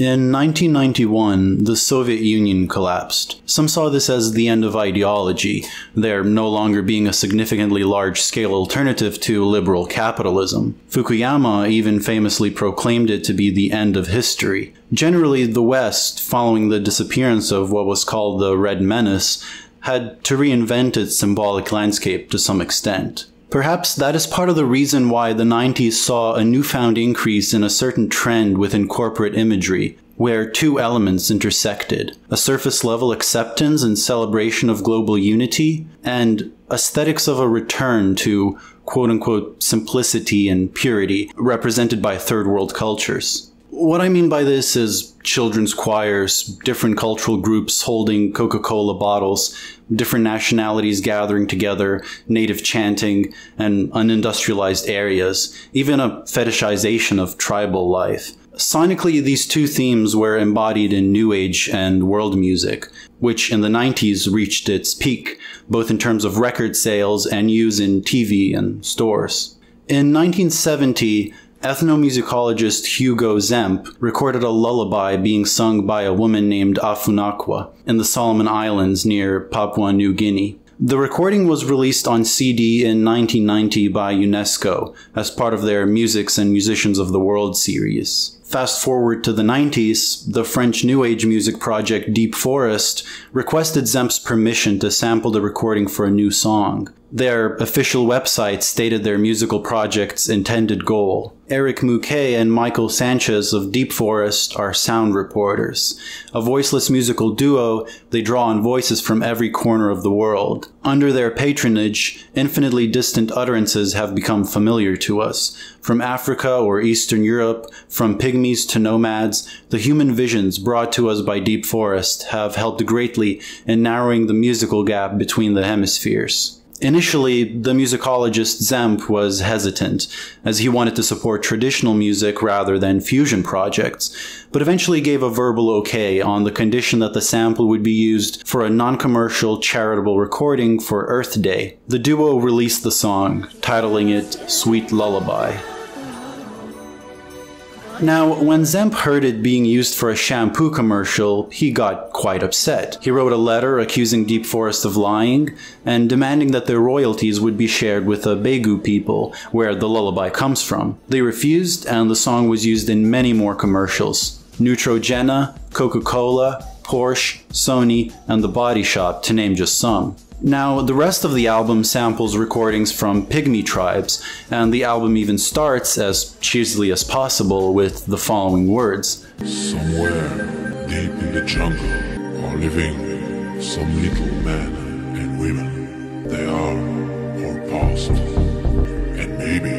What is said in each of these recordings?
In 1991, the Soviet Union collapsed. Some saw this as the end of ideology, there no longer being a significantly large-scale alternative to liberal capitalism. Fukuyama even famously proclaimed it to be the end of history. Generally, the West, following the disappearance of what was called the Red Menace, had to reinvent its symbolic landscape to some extent. Perhaps that is part of the reason why the 90s saw a newfound increase in a certain trend within corporate imagery, where two elements intersected: a surface-level acceptance and celebration of global unity, and aesthetics of a return to quote-unquote simplicity and purity represented by third-world cultures. What I mean by this is children's choirs, different cultural groups holding Coca-Cola bottles, different nationalities gathering together, native chanting, and unindustrialized areas, even a fetishization of tribal life. Sonically, these two themes were embodied in New Age and world music, which in the 90s reached its peak, both in terms of record sales and use in TV and stores. In 1970, ethnomusicologist Hugo Zemp recorded a lullaby being sung by a woman named Afunakwa in the Solomon Islands near Papua New Guinea. The recording was released on CD in 1990 by UNESCO as part of their Musics and Musicians of the World series. Fast forward to the 90s, the French New Age music project Deep Forest requested Zemp's permission to sample the recording for a new song. Their official website stated their musical project's intended goal. Eric Mouquet and Michael Sanchez of Deep Forest are sound reporters. A voiceless musical duo, they draw on voices from every corner of the world. Under their patronage, infinitely distant utterances have become familiar to us. From Africa or Eastern Europe, from pygmies to nomads, the human visions brought to us by Deep Forest have helped greatly in narrowing the musical gap between the hemispheres. Initially, the musicologist Zemp was hesitant, as he wanted to support traditional music rather than fusion projects, but eventually gave a verbal okay on the condition that the sample would be used for a non-commercial charitable recording for Earth Day. The duo released the song, titling it Sweet Lullaby. Now, when Zemp heard it being used for a shampoo commercial, he got quite upset. He wrote a letter accusing Deep Forest of lying and demanding that their royalties would be shared with the Begu people, where the lullaby comes from. They refused, and the song was used in many more commercials. Neutrogena, Coca-Cola, Porsche, Sony, and The Body Shop, to name just some. Now, the rest of the album samples recordings from pygmy tribes, and the album even starts, as cheesily as possible, with the following words. Somewhere deep in the jungle are living some little men and women. They are our past, and maybe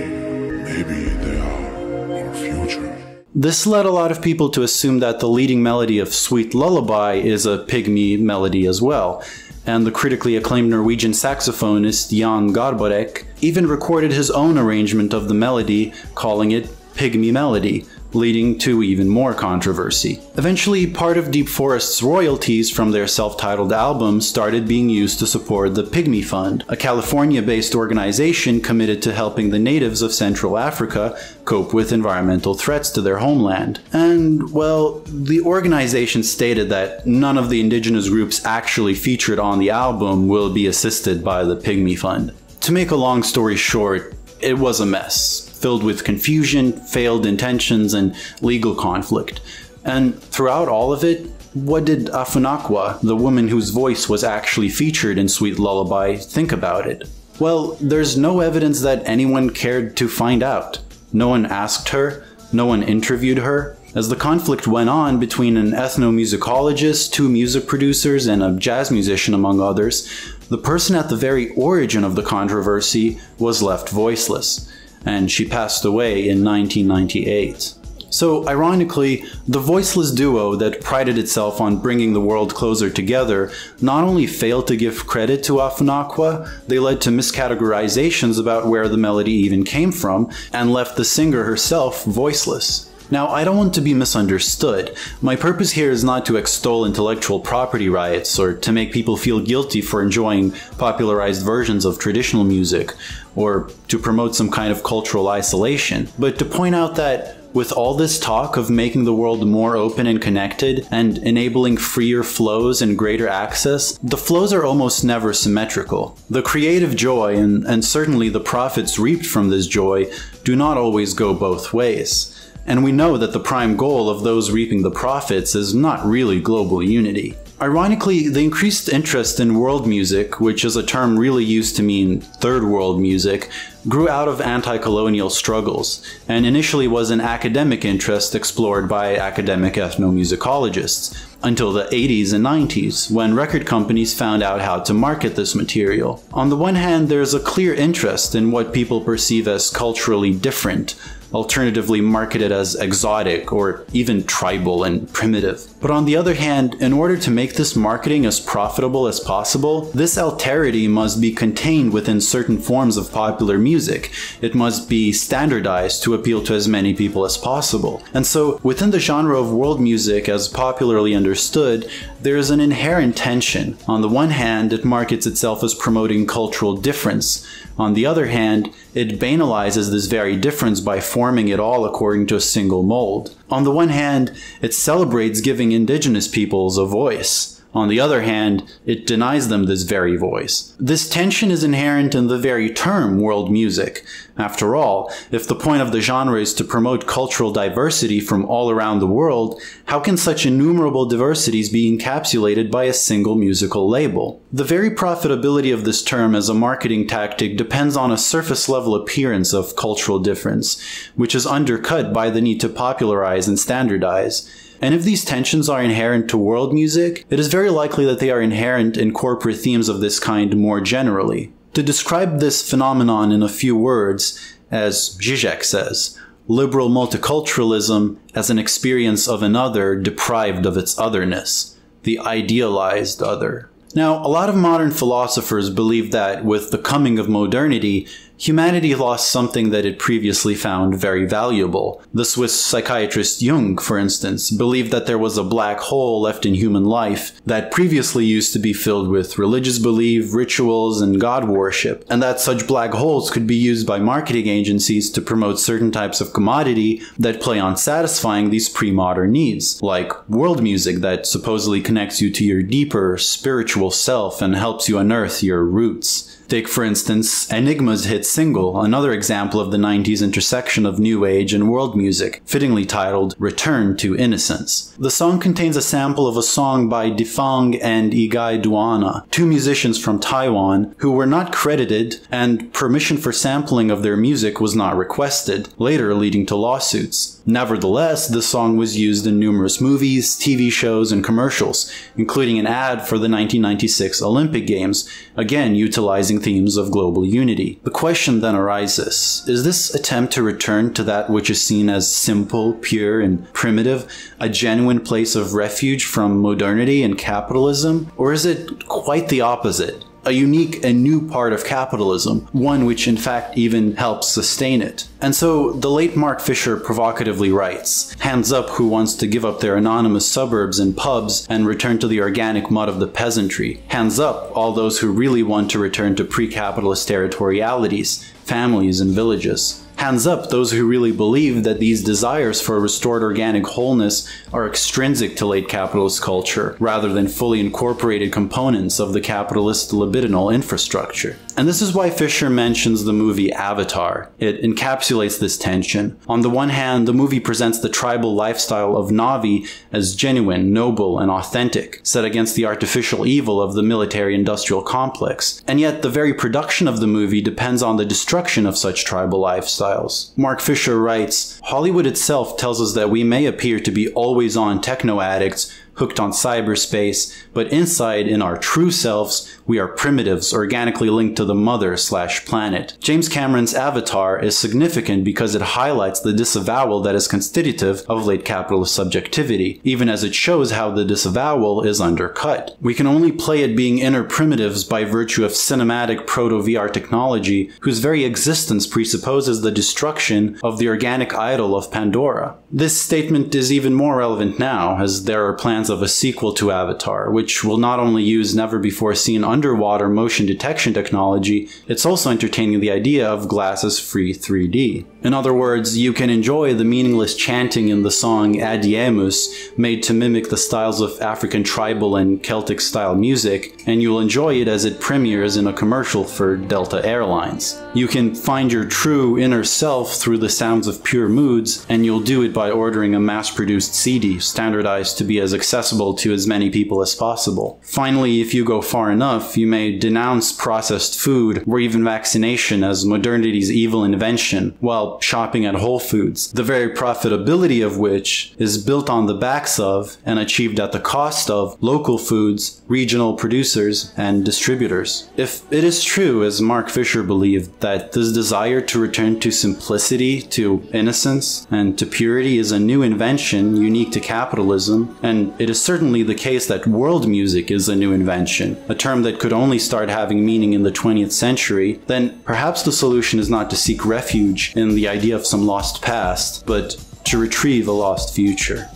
they are our future. This led a lot of people to assume that the leading melody of Sweet Lullaby is a pygmy melody as well. And the critically acclaimed Norwegian saxophonist Jan Garbarek even recorded his own arrangement of the melody, calling it Pygmy Melody, leading to even more controversy. Eventually, part of Deep Forest's royalties from their self-titled album started being used to support the Pygmy Fund, a California-based organization committed to helping the natives of Central Africa cope with environmental threats to their homeland. And, well, the organization stated that none of the indigenous groups actually featured on the album will be assisted by the Pygmy Fund. To make a long story short, it was a mess, filled with confusion, failed intentions, and legal conflict. And throughout all of it, what did Afunakwa, the woman whose voice was actually featured in Sweet Lullaby, think about it? Well, there's no evidence that anyone cared to find out. No one asked her, no one interviewed her. As the conflict went on between an ethnomusicologist, two music producers, and a jazz musician, among others, the person at the very origin of the controversy was left voiceless, and she passed away in 1998. So, ironically, the voiceless duo that prided itself on bringing the world closer together not only failed to give credit to Afunakwa, they led to miscategorizations about where the melody even came from, and left the singer herself voiceless. Now, I don't want to be misunderstood. My purpose here is not to extol intellectual property rights or to make people feel guilty for enjoying popularized versions of traditional music or to promote some kind of cultural isolation, but to point out that With all this talk of making the world more open and connected, and enabling freer flows and greater access, the flows are almost never symmetrical. The creative joy, and certainly the profits reaped from this joy, do not always go both ways. And we know that the prime goal of those reaping the profits is not really global unity. Ironically, the increased interest in world music, which is a term really used to mean third world music, grew out of anti-colonial struggles, and initially was an academic interest explored by academic ethnomusicologists, until the 80s and 90s, when record companies found out how to market this material. On the one hand, there's a clear interest in what people perceive as culturally different, alternatively marketed as exotic or even tribal and primitive. But on the other hand, in order to make this marketing as profitable as possible, this alterity must be contained within certain forms of popular music. It must be standardized to appeal to as many people as possible. And so, within the genre of world music as popularly understood, there is an inherent tension. On the one hand, it markets itself as promoting cultural difference. On the other hand, it banalizes this very difference by forming it all according to a single mold. On the one hand, it celebrates giving indigenous peoples a voice. On the other hand, it denies them this very voice. This tension is inherent in the very term world music. After all, if the point of the genre is to promote cultural diversity from all around the world, how can such innumerable diversities be encapsulated by a single musical label? The very profitability of this term as a marketing tactic depends on a surface-level appearance of cultural difference, which is undercut by the need to popularize and standardize. And if these tensions are inherent to world music, it is very likely that they are inherent in corporate themes of this kind more generally. To describe this phenomenon in a few words, as Zizek says, liberal multiculturalism as an experience of another deprived of its otherness, the idealized other. Now, a lot of modern philosophers believe that with the coming of modernity, humanity lost something that it previously found very valuable. The Swiss psychiatrist Jung, for instance, believed that there was a black hole left in human life that previously used to be filled with religious belief, rituals, and god worship, and that such black holes could be used by marketing agencies to promote certain types of commodity that play on satisfying these pre-modern needs, like world music that supposedly connects you to your deeper spiritual self and helps you unearth your roots. Take, for instance, Enigma's hit single, another example of the 90s intersection of new age and world music, fittingly titled Return to Innocence. The song contains a sample of a song by Defang and Igai Duana, two musicians from Taiwan who were not credited, and permission for sampling of their music was not requested, later leading to lawsuits. Nevertheless, the song was used in numerous movies, TV shows, and commercials, including an ad for the 1996 Olympic Games, again utilizing themes of global unity. The question then arises, is this attempt to return to that which is seen as simple, pure, and primitive a genuine place of refuge from modernity and capitalism? Or is it quite the opposite? A unique and new part of capitalism, one which in fact even helps sustain it. And so the late Mark Fisher provocatively writes, "Hands up who wants to give up their anonymous suburbs and pubs and return to the organic mud of the peasantry. Hands up all those who really want to return to pre-capitalist territorialities, families, and villages. Hands up those who really believe that these desires for restored organic wholeness are extrinsic to late capitalist culture, rather than fully incorporated components of the capitalist libidinal infrastructure." And this is why Fisher mentions the movie Avatar. It encapsulates this tension. On the one hand, the movie presents the tribal lifestyle of Na'vi as genuine, noble, and authentic, set against the artificial evil of the military-industrial complex. And yet, the very production of the movie depends on the destruction of such tribal lifestyles. Mark Fisher writes, "Hollywood itself tells us that we may appear to be always-on techno-addicts hooked on cyberspace, but inside, in our true selves, we are primitives organically linked to the mother/planet. James Cameron's Avatar is significant because it highlights the disavowal that is constitutive of late capitalist subjectivity, even as it shows how the disavowal is undercut. We can only play at being inner primitives by virtue of cinematic proto-VR technology, whose very existence presupposes the destruction of the organic idol of Pandora." This statement is even more relevant now, as there are plans plans of a sequel to Avatar, which will not only use never-before-seen underwater motion detection technology, it's also entertaining the idea of glasses-free 3D. In other words, you can enjoy the meaningless chanting in the song Adiemus, made to mimic the styles of African tribal and Celtic-style music, and you'll enjoy it as it premieres in a commercial for Delta Airlines. You can find your true inner self through the sounds of Pure Moods, and you'll do it by ordering a mass-produced CD, standardized to be as accessible to as many people as possible. Finally, if you go far enough, you may denounce processed food or even vaccination as modernity's evil invention, while shopping at Whole Foods, the very profitability of which is built on the backs of and achieved at the cost of local foods, regional producers, and distributors. If it is true, as Mark Fisher believed, that this desire to return to simplicity, to innocence, and to purity is a new invention unique to capitalism, and it is certainly the case that world music is a new invention, a term that could only start having meaning in the 20th century, then perhaps the solution is not to seek refuge in the idea of some lost past, but to retrieve a lost future.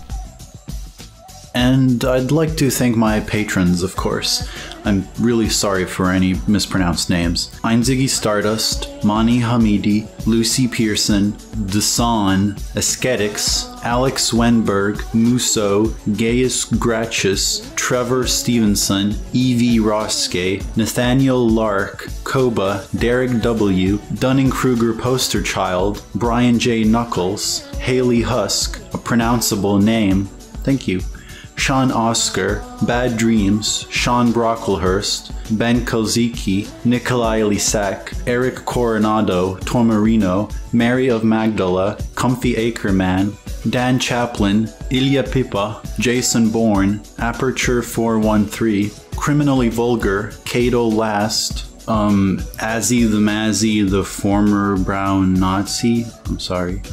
And I'd like to thank my patrons, of course. I'm really sorry for any mispronounced names. Einziggy Stardust, Mani Hamidi, Lucy Pearson, Dasan, Aesthetics, Alex Wenberg, Musso, Gaius Gratius, Trevor Stevenson, Evie Roske, Nathaniel Lark, Koba, Derek W., Dunning-Kruger Poster Child, Brian J. Knuckles, Haley Husk, a pronounceable name, thank you, Sean Oscar, Bad Dreams, Sean Brocklehurst, Ben Kozicki, Nikolai Lisak, Eric Coronado, Tomarino, Mary of Magdala, Comfy Acreman, Dan Chaplin, Ilya Pipa, Jason Bourne, Aperture 413, Criminally Vulgar, Cato Last, Azzy the Mazzy, the former brown Nazi, I'm sorry,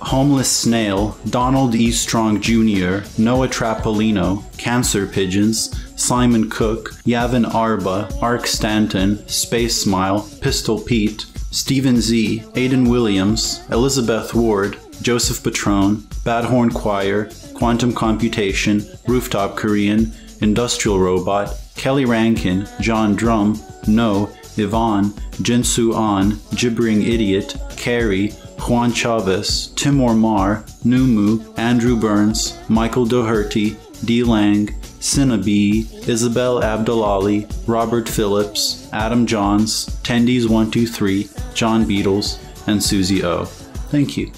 Homeless Snail, Donald E. Strong Jr., Noah Trapolino, Cancer Pigeons, Simon Cook, Yavin Arba, Ark Stanton, Space Smile, Pistol Pete, Stephen Z, Aidan Williams, Elizabeth Ward, Joseph Patron, Badhorn Choir, Quantum Computation, Rooftop Korean, Industrial Robot, Kelly Rankin, John Drum, No, Yvonne, Jinsu An, Gibbering Idiot, Carrie, Juan Chavez, Timor Mar, Numu, Andrew Burns, Michael Doherty, D. Lang, Cinnabee, Isabel Abdalali, Robert Phillips, Adam Johns, Tendies123, John Beatles, and Susie O. Thank you.